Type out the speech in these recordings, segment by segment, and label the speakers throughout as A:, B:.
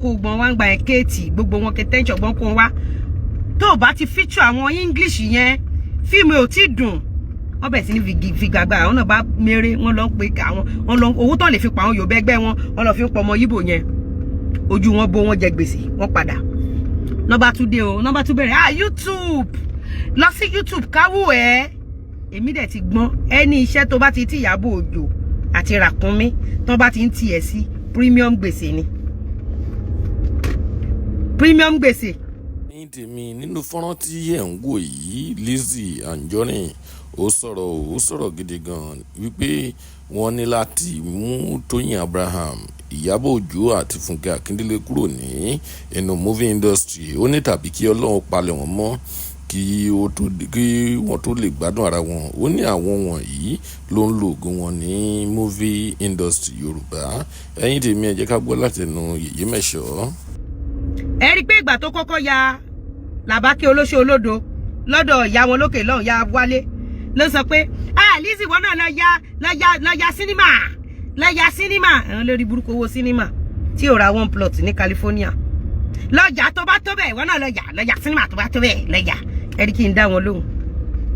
A: kó gbọ́n wá ń gba ẹ̀ kéètì gbogbo wọn kẹtẹ́ ìjọ̀gbọ́n kó wá tó bá ti feature àwọn English yẹn fíìmù ò tí dùn wọ́n bẹ̀ sí ní figagbá àwọn náà bá mèrè wọ́n lọ pé àwọn wọ́n lọ owó tó lè fi pa àwọn Yorùbá ẹgbẹ́ wọn wọ́n lọ fi ń pọ̀ ọmọ Yíbò yẹn ojú wọn bó wọn jẹ gbèsè wọ́n padà nọ́mbà tún dé o nọ́mbà tún bẹ̀rẹ̀ YouTube lọ sí YouTube káwù ẹ̀ èmi dẹ̀ ti gbọ́n ẹni iṣẹ́ tó bá ti tí Ìyábọ̀ Òjó àti Ràkúnmí tó bá ti ń tiẹ̀ sí premium gbèsè ni premium gbèsè.
B: ní tèmi nínú fọ́nrán tí ẹ̀ ń wò yìí Lizzy Anjorin ó sọ̀rọ̀ gidi gan wípé wọ́n ní láti mú Tóyìn Abraham Ìyábọ̀ Òjó àti Fúnkẹ́ Akíndélé kúrò ní inú movie industry ó ní tàbí kí Ọlọ́run palẹ̀ wọ́n mọ́ kí wọ́n tó lè gbádùn ara wọn ó ní àwọn wọ̀nyí ló ń lo ògùn wọn ní movie industry Yorùbá ẹ̀yin tèmi ẹ jẹ́ ká gbọ́ láti ẹnu Yèyé Mẹ́ṣọ́.
A: ẹ rí i pé ìgbà tó kọ́kọ́ ya Làbákẹ́ Olóṣó Olódo lọ́dọ̀ ìyá wọn lókè lọ́hùn ya Wálé ló sọ pé Lizzy wọn náà lọ ya sinimá àwọn lórí burúkú owó sinimá tí ò ra one plot ní California lọ́jà tó bá tó bẹ́ẹ̀ wọn náà lọ ya sinimá tó bá tó bẹ́ẹ̀ lọ́jà ẹ̀rí kí n dá wọn lóhùn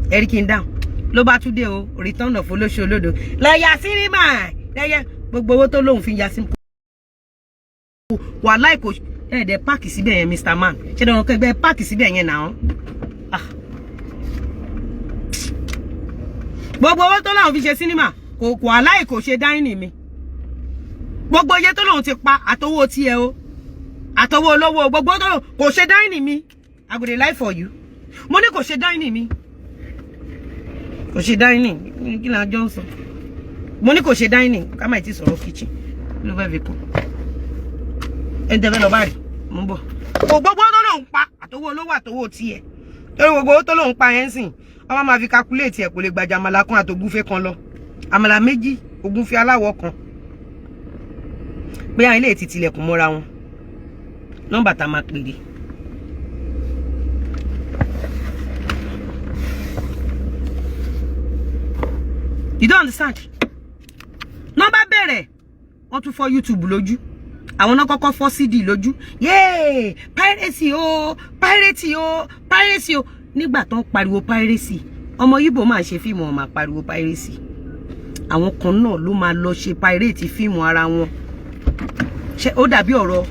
A: ẹ̀rí kí n dáhùn ló bá tún dé o Return of Olóṣó Olódo lọ ya sinimá lẹ́yẹ gbogbo owó tó lóhùn fi ya sinimá wà láìkò ẹ̀ẹ́dẹ̀ páàkì síbẹ̀ yẹn Mr. Man ṣé dọ̀rọ̀ kẹgbẹ́ páàkì síbẹ̀ yẹn náà gbogbo owó tó lóhùn fi ṣe sinimá kò aláì kò ṣe dáínì mi gbogbo iye tó lóhùn ti pa àtọwọ́ tiẹ̀ o àtọwọ́ olówó gbogbo tó lóhùn kò ṣe dáínì mi I go dey lie for you mo ní kò ṣe dáínì mi kò ṣe dáínì kí ni àjọ ń sọ mo ní kò ṣe dáínì ká má ti sọ̀rọ̀ kitchen ló fẹ́ fi kú ẹ̀ ń tẹ́fẹ́ lọ bá rí mo ń bọ̀ gbogbo tó lóhùn pa àtọwọ́ olówó àtọwọ́ tiẹ̀ torí gbogbo tó lóhùn pa yẹn sìn ọmọ máa fi calculate ẹ̀ kò lè gbajà àmàlà kan àtògúnfẹ́ kan lọ àmàlà méjì ògúnfẹ́ aláwọ̀ kan pé àwọn ilé ti tilẹ̀kùn mọ́ra wọn nọ́mbà tá máa pèrè you don't understand nọ́mbà bẹ̀rẹ̀ wọ́n tún fọ́ YouTube lójú àwọn náà kọ́kọ́ fọ́ CD lójú yéé piracy o piracy o piracy o nígbà tó ń pariwo piracy ọmọ Yíbò máa ṣe fíìmù ó máa pariwo piracy àwọn kan náà ló máa lọ ṣe pirate fíìmù ara wọn ṣe ó dàbí ọ̀rọ̀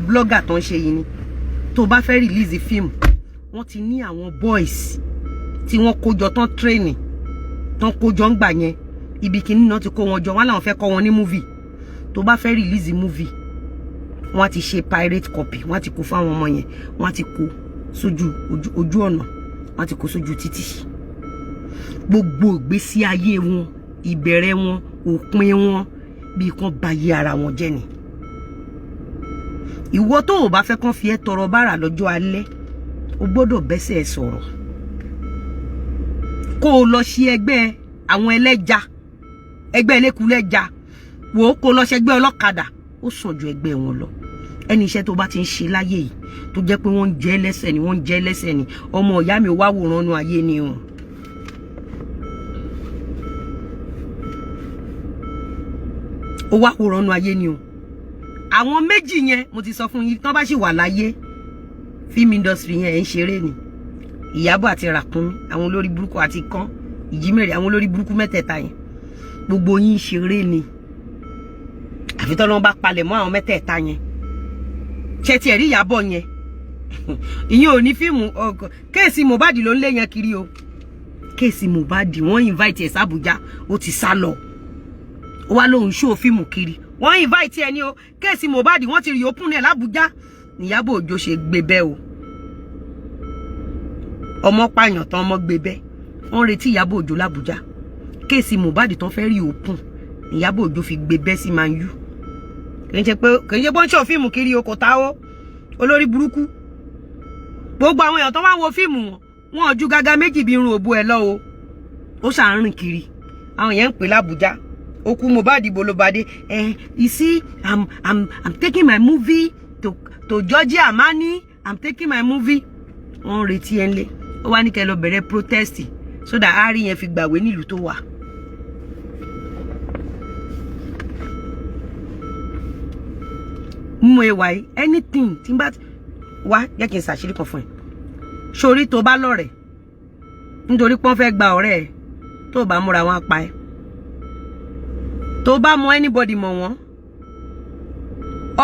A: blogger tó ń ṣe yìí ni tó bá fẹ́ release fíìmù wọ́n ti ní àwọn boys tí wọ́n kójọ tán training tán kójọ ń gbà yẹn ibi kìíní náà ti kó wọn jọ wọn làwọn fẹ́ kọ́ wọn ní movie tó bá fẹ́ release movie wọ́n ti ṣe pirate copy wọ́n ti kó fáwọn ọmọ yẹn wọ́n ti kó sójú ojú ọ̀nà wọ́n ti kó sójú títì gbogbo ìgbésí ayé wọn ìbẹ̀rẹ̀ wọn òpin wọn bí kan bayé ara wọn jẹ́ ni ìwọ tó o bá fẹ́ kàn fi ẹ́ tọrọ bára lọ́jọ́ alẹ́ o gbọ́dọ̀ bẹ́sẹ̀ sọ̀rọ̀ kó o lọ sí ẹgbẹ́ àwọn ẹlẹ́ja ẹgbẹ́ ẹlẹ́kùlẹ́ja wò ó kó o lọ ṣẹgbẹ́ ọlọ́kadà ó sàn ju ẹgbẹ́ wọn lọ ẹni iṣẹ́ tó bá ti ń ṣe láyé yìí tó jẹ́ pé wọ́n ń jẹ́ lẹ́sẹ̀ ni ọmọ ìyá mi wá wòran nu ayé ni o. ó wá wòran nu ayé ni o. àwọn méjì yẹn mo ti sọ fún yín tán bá sì wà láyé film industry yẹn ń ṣeré ni Ìyábọ̀ àti Ràkúnmí àwọn olórí burúkú àti kan Ìjímèrè àwọn olórí burúkú mẹ́tẹ̀ẹ̀ta yẹn gbogbo yín ṣeré ni àfi tọ́lọ́n bá palẹ̀ mọ́ àwọn mẹ́tẹ̀ẹ̀ta yẹn ṣe tiẹ̀ rí Ìyábọ̀ yẹn ìyẹn ò ní fíìmù kéèsì Mohbad ló ń lé yẹn kiri o kéèsì Mohbad wọ́n invite ẹ̀ sàbújá ó ti sá lọ ó wá lóun ṣó fíìmù kiri wọ́n invite ẹ̀ ní o kéèsì Mohbad wọ́n ti rí open ẹ̀ lábújá Ìyábọ̀ Òjó ṣe gbé bẹ́ o ọmọ pààyàn tán ọmọ gbé bẹ́ wọ́n retí Ìyábọ̀ Òjó lábújá kéèsì Mohbad tán fẹ́ rí open Ìyábọ̀ Òjó fi gbé bẹ́ sí Man U kì í ṣe bọ́n ṣó fíìmù kiri o kò tá o olórí burúkú gbogbo àwọn èèyàn tó wá wo fíìmù wọn ju gaga méjì bí irun òbó ẹ lọ o ó ṣàárín kiri àwọn yẹn ń pè lábújá ó kú Mohbad bolobade you see I'm taking my movie to Georgia Amani I'm taking my movie wọ́n retí ẹ nlé ó wá ní kẹ́ lọ bẹ̀rẹ̀ protest so that ari yẹn fi gbàwé nílùú tó wà. mo ewa yìí anything tí n bá wá jẹ́ kí n ṣàṣírí kan fún ẹ sórí tó bá lọ́rẹ̀ nítorí pọ́n fẹ́ gba ọ̀rẹ́ ẹ tó bá múra wọn pa ẹ tó bá mọ anybody mọ̀ wọ́n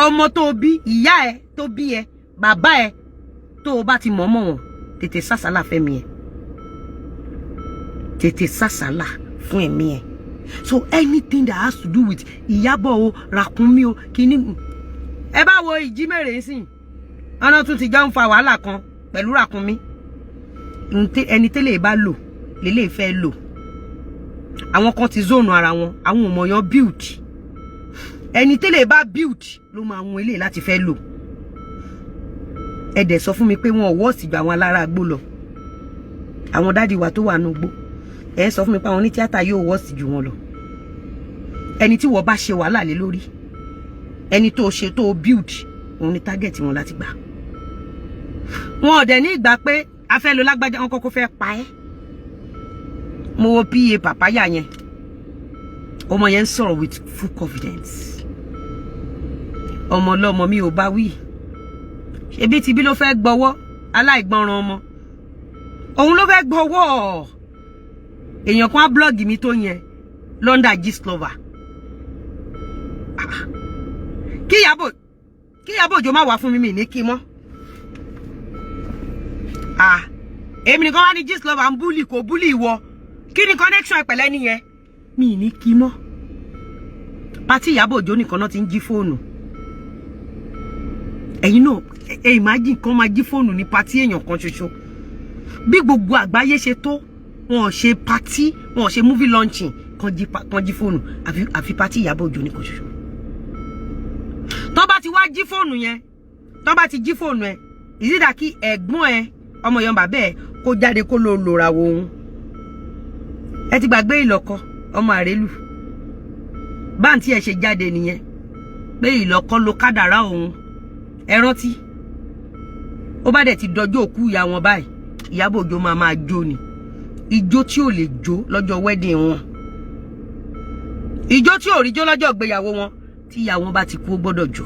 A: ọmọ tó bí ìyá ẹ tó bí ẹ bàbá ẹ tó bá ti mọ̀ wọ́n tètè sásàlà fẹ́mi ẹ tètè sásàlà fún ẹ̀mí ẹ so anything that has to do with Ìyábọ̀ o Ràkúnmí o kíní ẹ bá wo Ìjímèrè sìn ọ̀nà tún ti jọ ń fa wàhálà kan pẹ̀lú Ràkúnmí ẹni tẹ́lẹ̀ bá lò lélẹ̀ fẹ́ lò àwọn kan ti zone ara wọn àwọn ọmọ yan build ẹni tẹ́lẹ̀ bá build ló máa wọn ilé láti fẹ́ lò ẹ dẹ̀ sọ fún mi pé wọn ò wọ́ọ̀sì gbà wọn lára àgbò lọ àwọn dádì wa tó wà nù gbó ẹ sọ fún mi pé àwọn ní tíátà yóò wọ́ọ̀sì jù wọn lọ ẹni tí wọ́n bá ṣe wàhálà lé lórí ẹni tó ṣe tó build òun ni target wọn láti gbà wọn ò dẹ̀ ní ìgbà pé a fẹ́ lo lágbájá wọn kọ́kọ́ fẹ́ pa ẹ́ mo wo pa pàpáyà yẹn ọmọ yẹn ń sọ̀rọ̀ with full confidence ọmọ ọlọ́mọ mi ò bá wí ṣebí tibí ló fẹ́ gbọ́wọ́ aláìgbọràn ọmọ òun ló fẹ́ gbọ́wọ́ èèyàn kan á blọ́ọ̀gì mi tó yẹn London Gist Lover kí Ìyábọ̀ Òjó má wá fún mi ní kí mọ́ èmi nìkan wá ní Gist Lover ń búlì kò búlì ìwọ kí ni connection ẹ pẹ̀lẹ́ nìyẹn mi ní kí mọ́ pátí Ìyábọ̀ Òjó nìkan náà ti ń jí fóònù ẹ̀yin náà imagine kan máa jí fóònù ní pátí èèyàn kan ṣoṣo bí gbogbo àgbáyé ṣe tó wọn ò ṣe pátí wọn ò ṣe movie launching kan jí fóònù àfi pátí Ìyábọ̀ Òjó nìkan ṣoṣo tó bá ti wá jí fóònù yẹn tó bá ti jí fóònù ẹ ìsídà kí ẹ̀gbọ́n ẹ ọmọ yan bàbá ẹ kó jáde kó lọ lòrà wo òun ẹ ti gbàgbé Ìlọ́kọ ọmọ Àrélù báǹtí ẹ ṣe jáde nìyẹn pé Ìlọ́kọ ló kádàrá òun ẹ rántí ó bá dẹ̀ ti dọjọ́ òkú ìyá wọn báyìí Ìyábọ̀ Òjó máa jó ni ijó tí ò lè jó lọ́jọ́ wedding wọn ijó tí ò rí jó lọ́jọ́ ìgbéyàwó wọn tí ìyá wọn bá ti kú ó gbọ́dọ̀ jó.